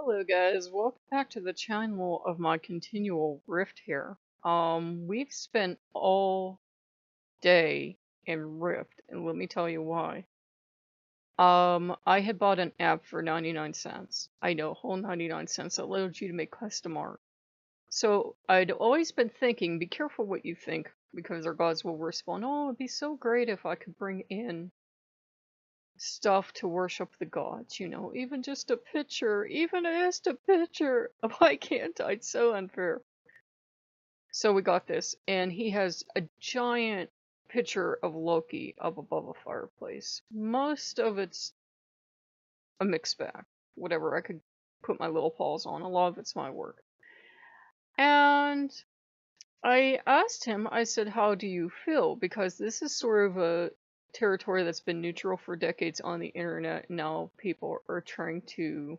Hello guys, welcome back to the channel of my continual Rift here. We've spent all day in Rift, and let me tell you why. I had bought an app for 99 cents. I know, whole 99 cents that allowed you to make custom art. So I'd always been thinking, be careful what you think, because our gods will respond, oh, it'd be so great if I could bring in stuff to worship the gods, even just a picture, even just a picture. Why can't I? It's so unfair. So we got this, and he has a giant picture of Loki up above a fireplace. Most of it's a mixed bag. Whatever, I could put my little paws on. A lot of it's my work. And I asked him, I said, how do you feel? Because this is sort of a territory that's been neutral for decades on the internet. Now people are trying to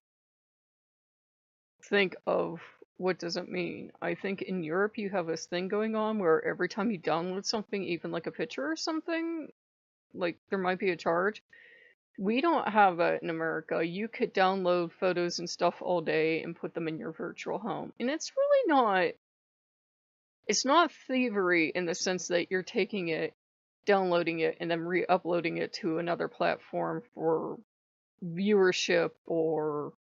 think of what does it mean. I think in Europe you have this thing going on where every time you download something, even like a picture or something, like there might be a charge. We don't have that in America. You could download photos and stuff all day and put them in your virtual home. And it's not thievery in the sense that you're taking it, downloading it, and then re-uploading it to another platform for viewership or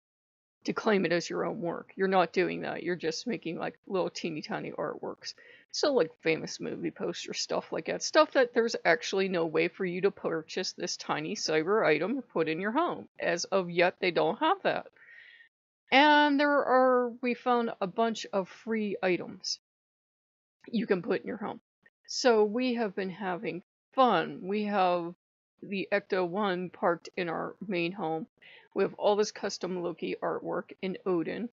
to claim it as your own work. You're not doing that. You're just making like little teeny tiny artworks. So like famous movie poster stuff like that. Stuff that there's actually no way for you to purchase this tiny cyber item to put in your home. As of yet, they don't have that. And we found a bunch of free items you can put in your home. So we have been having fun. We have the Ecto 1 parked in our main home. We have all this custom Loki artwork in Odin.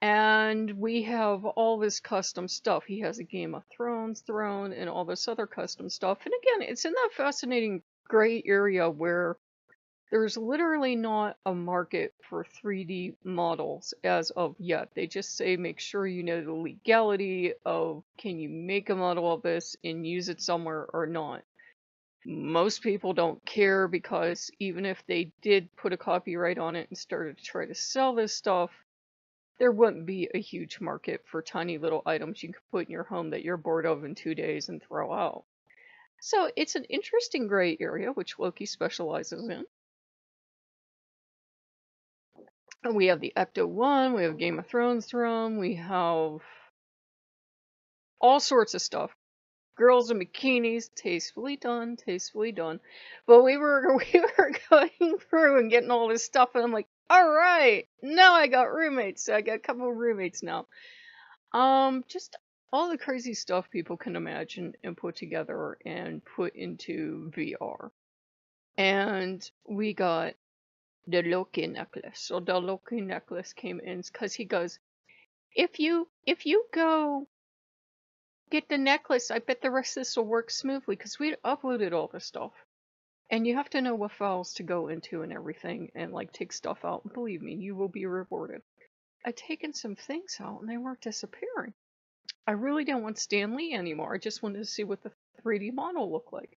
And we have all this custom stuff. He has a Game of Thrones throne and all this other custom stuff. And again, it's in that fascinating gray area where there's literally not a market for 3D models as of yet. They just say make sure you know the legality of can you make a model of this and use it somewhere or not. Most people don't care because even if they did put a copyright on it and started to try to sell this stuff, there wouldn't be a huge market for tiny little items you could put in your home that you're bored of in 2 days and throw out. So it's an interesting gray area, which Loki specializes in. And we have the Ecto 1, we have Game of Thrones throne, we have all sorts of stuff. Girls in bikinis, tastefully done, tastefully done. But we were we were going through and getting all this stuff, and I'm like, all right, now I got roommates. I got a couple of roommates now. Just all the crazy stuff people can imagine and put together and put into VR. And we got the Loki necklace. So the Loki necklace came in because he goes, if you go get the necklace, I bet the rest of this will work smoothly because we uploaded all this stuff. And you have to know what files to go into and everything and like take stuff out. And believe me, you will be rewarded. I'd taken some things out and they weren't disappearing. I really didn't want Stan Lee anymore. I just wanted to see what the 3D model looked like.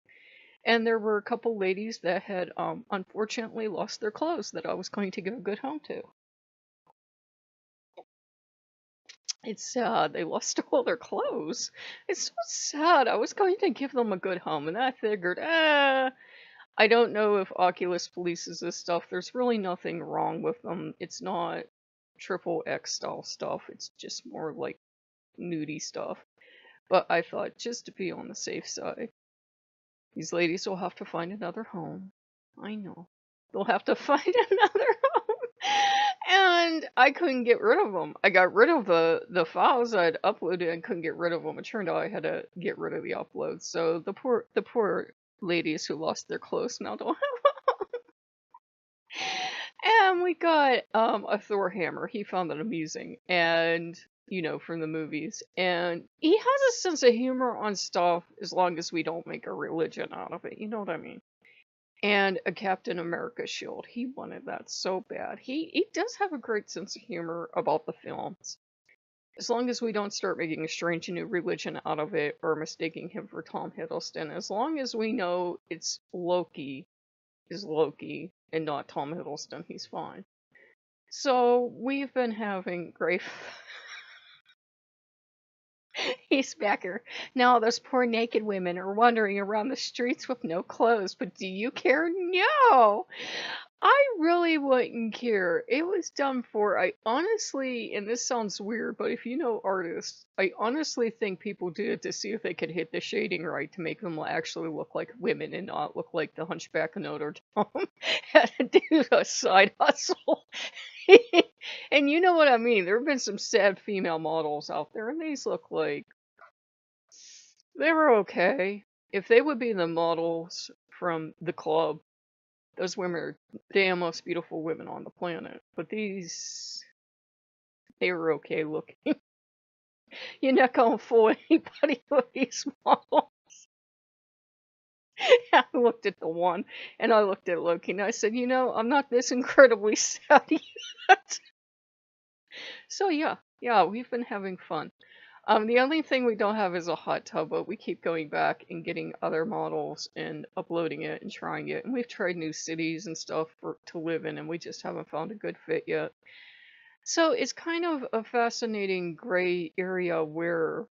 And there were a couple ladies that had unfortunately lost their clothes that I was going to give a good home to. It's sad. They lost all their clothes. It's so sad. I was going to give them a good home, and I figured, I don't know if Oculus polices this stuff. There's really nothing wrong with them. It's not triple X style stuff. It's just more like nudie stuff. But I thought, just to be on the safe side, these ladies will have to find another home. I know. They'll have to find another home. And I couldn't get rid of them. I got rid of the files I'd uploaded and couldn't get rid of them. It turned out I had to get rid of the uploads. So the poor ladies who lost their clothes now don't have them. And we got a Thor hammer. He found that amusing. And from the movies. And he has a sense of humor on stuff as long as we don't make a religion out of it. You know what I mean? And a Captain America shield. He wanted that so bad. He does have a great sense of humor about the films. As long as we don't start making a strange new religion out of it or mistaking him for Tom Hiddleston. As long as we know it's Loki is Loki and not Tom Hiddleston, he's fine. So we've been having great. He's Becker. Now those poor naked women are wandering around the streets with no clothes, but do you care? No! I really wouldn't care. It was done for, I honestly, and this sounds weird, but if you know artists, I honestly think people did it to see if they could hit the shading right to make them actually look like women and not look like the Hunchback of Notre Dame. Had to do a side hustle. And you know what I mean. There have been some sad female models out there, and these look like they were okay. If they would be the models from the club, those women are damn most beautiful women on the planet. But these, they were okay looking. You're not gonna fool anybody with these models. I looked at the one, and I looked at Loki, and I said, you know, I'm not this incredibly sad yet. So yeah, we've been having fun. The only thing we don't have is a hot tub, but we keep going back and getting other models and uploading it and trying it. And we've tried new cities and stuff to live in, and we just haven't found a good fit yet. So it's kind of a fascinating gray area where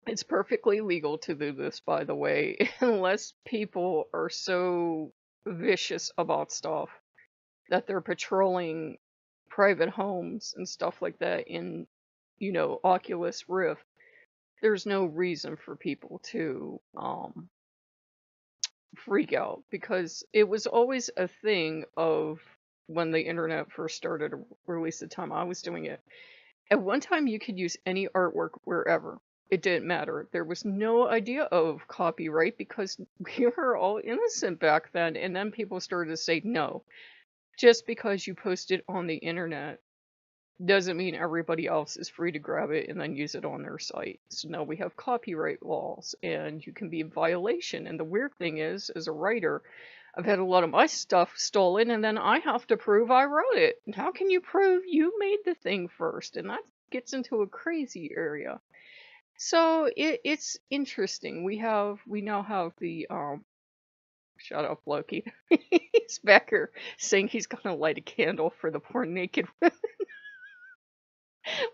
it's perfectly legal to do this, by the way, unless people are so vicious about stuff that they're patrolling private homes and stuff like that in, Oculus Rift. There's no reason for people to freak out because it was always a thing of when the internet first started, or at least the time I was doing it. At one time, you could use any artwork wherever. It didn't matter. There was no idea of copyright because we were all innocent back then. And then people started to say, no, just because you post it on the internet doesn't mean everybody else is free to grab it and then use it on their site. So now we have copyright laws and you can be in violation. And the weird thing is, as a writer, I've had a lot of my stuff stolen and then I have to prove I wrote it. And how can you prove you made the thing first? And that gets into a crazy area. So it's interesting. We now have the shut up, Loki. He's Becker saying he's gonna light a candle for the poor naked women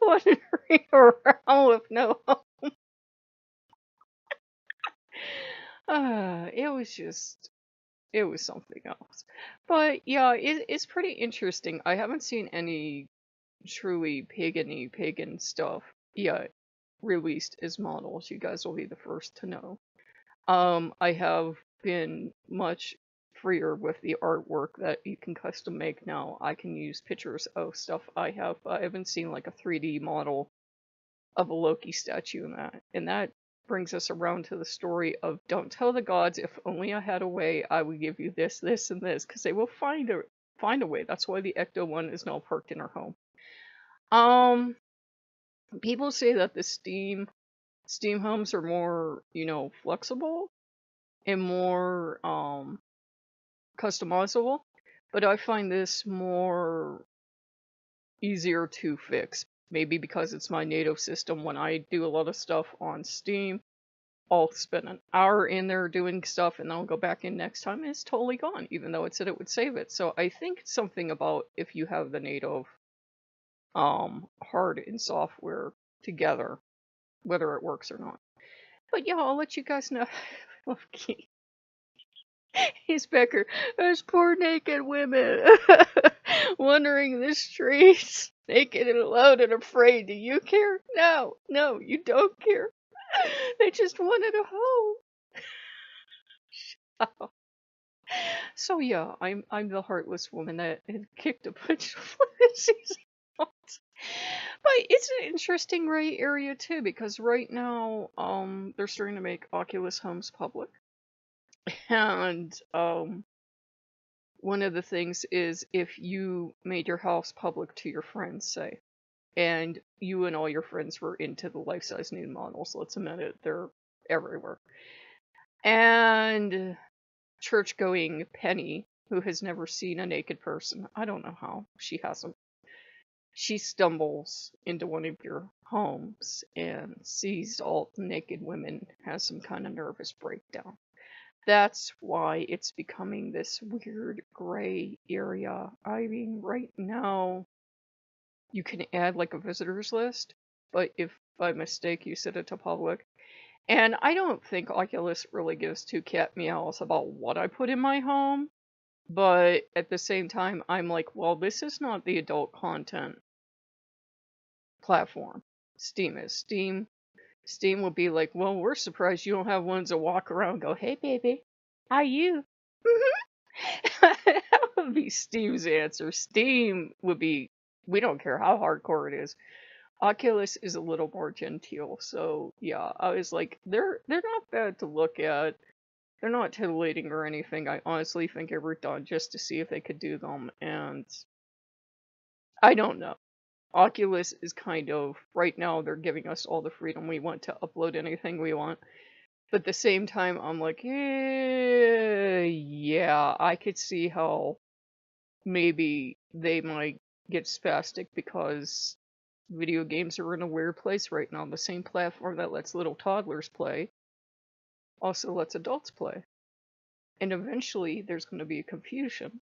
wandering around with no home. It was something else. But yeah, it's pretty interesting. I haven't seen any truly pagan stuff yet released as models. You guys will be the first to know. I have been much freer with the artwork that you can custom make now. I can use pictures of stuff I have. I haven't seen like a 3D model of a Loki statue in that. And that brings us around to the story of don't tell the gods, if only I had a way, I would give you this, this, and this, because they will find a way. That's why the Ecto one is now parked in our home. People say that the Steam homes are more, flexible and more customizable, but I find this more easier to fix. Maybe because it's my native system. When I do a lot of stuff on Steam, I'll spend an hour in there doing stuff and then I'll go back in next time and it's totally gone, even though it said it would save it. So I think it's something about if you have the native hard and software together, whether it works or not. But yeah, I'll let you guys know. Okay. He's Becker. Those poor naked women wandering the streets, naked and alone and afraid. Do you care? No, you don't care. They just wanted a home. So yeah, I'm the heartless woman that had kicked a bunch of fantasies out. But it's an interesting gray area too, because right now, they're starting to make Oculus homes public. And one of the things is if you made your house public to your friends, say, and you and all your friends were into the life-size nude models, let's admit it, they're everywhere. And church-going Penny, who has never seen a naked person, I don't know how she hasn't, she stumbles into one of your homes and sees all naked women, has some kind of nervous breakdown. That's why it's becoming this weird gray area. I mean, right now, you can add like a visitors list, but if by mistake you set it to public, and I don't think Oculus really gives two cat meows about what I put in my home, but at the same time, I'm like, well, this is not the adult content platform. Steam is. Steam will be like, well, we're surprised you don't have ones that walk around and go, hey, baby, how you? That would be Steam's answer. Steam would be, we don't care how hardcore it is. Oculus is a little more genteel, so yeah, I was like, they're not bad to look at. They're not titillating or anything. I honestly think they were done just to see if they could do them, and I don't know. Oculus is kind of, right now, they're giving us all the freedom we want to upload anything we want. But at the same time, I'm like, yeah, I could see how maybe they might get spastic because video games are in a weird place right now. The same platform that lets little toddlers play also lets adults play. And eventually there's going to be a confusion.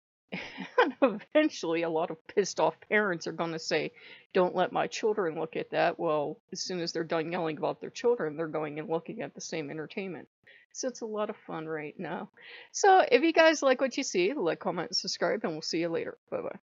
And eventually a lot of pissed off parents are going to say, don't let my children look at that. Well, as soon as they're done yelling about their children, they're going and looking at the same entertainment. So it's a lot of fun right now. So if you guys like what you see, like, comment, and subscribe, and we'll see you later. Bye-bye.